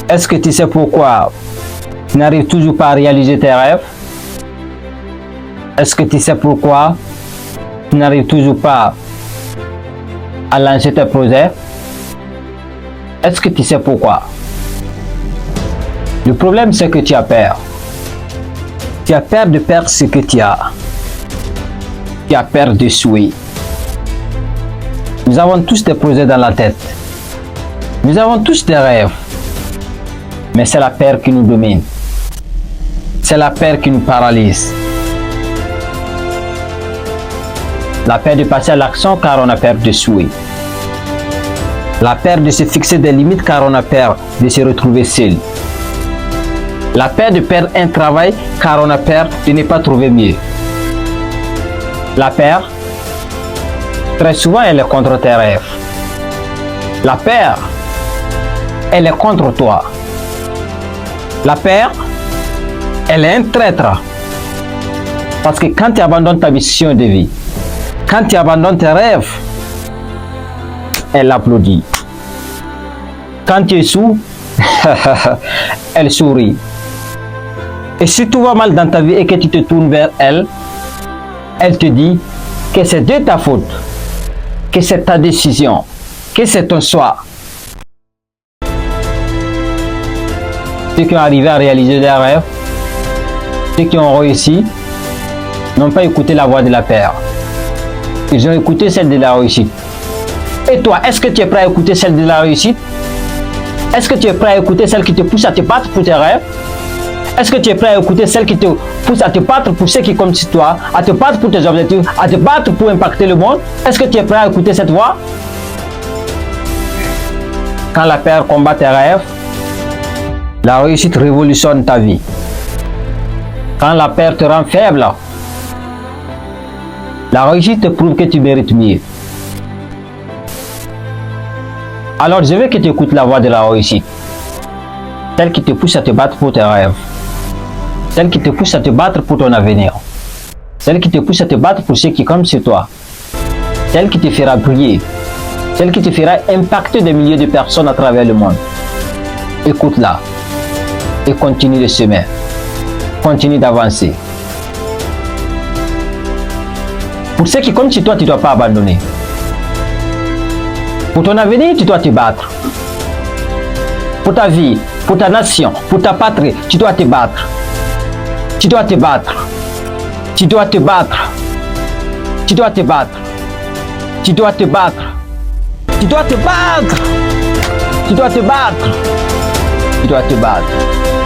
Est-ce que tu sais pourquoi tu n'arrives toujours pas à réaliser tes rêves? Est-ce que tu sais pourquoi tu n'arrives toujours pas à lancer tes projets? Est-ce que tu sais pourquoi? Le problème, c'est que tu as peur. Tu as peur de perdre ce que tu as. Tu as peur d'échouer. Nous avons tous des projets dans la tête. Nous avons tous des rêves. Mais c'est la peur qui nous domine. C'est la peur qui nous paralyse. La peur de passer à l'action car on a peur d'échouer. La peur de se fixer des limites car on a peur de se retrouver seul. La peur de perdre un travail car on a peur de ne pas trouver mieux. La peur, très souvent, elle est contre tes rêves. La peur, elle est contre toi. La peur, elle est un traître. Parce que quand tu abandonnes ta mission de vie, quand tu abandonnes tes rêves, elle applaudit. Quand tu échoues, elle sourit. Et si tout va mal dans ta vie et que tu te tournes vers elle, elle te dit que c'est de ta faute, que c'est ta décision, que c'est ton choix. Ceux qui ont arrivé à réaliser leurs rêves, ceux qui ont réussi, n'ont pas écouté la voix de la peur. Ils ont écouté celle de la réussite. Et toi, est-ce que tu es prêt à écouter celle de la réussite? Est-ce que tu es prêt à écouter celle qui te pousse à te battre pour tes rêves? Est-ce que tu es prêt à écouter celle qui te pousse à te battre pour ceux qui comptent sur toi, à te battre pour tes objectifs, à te battre pour impacter le monde? Est-ce que tu es prêt à écouter cette voix? Quand la peur combat tes rêves, la réussite révolutionne ta vie. Quand la peur te rend faible, la réussite te prouve que tu mérites mieux. Alors je veux que tu écoutes la voix de la réussite, celle qui te pousse à te battre pour tes rêves, celle qui te pousse à te battre pour ton avenir, celle qui te pousse à te battre pour ceux qui comptent sur toi, celle qui te fera briller, celle qui te fera impacter des milliers de personnes à travers le monde. Écoute-la et continue le chemin, continue d'avancer. Pour ceux qui comptent sur toi, tu ne dois pas abandonner. Pour ton avenir, tu dois te battre. Pour ta vie, pour ta nation, pour ta patrie, tu dois te battre. Tu dois te battre. Tu dois te battre. Tu dois te battre. Tu dois te battre. Tu dois te battre. Tu dois te battre. Tu dois te battre.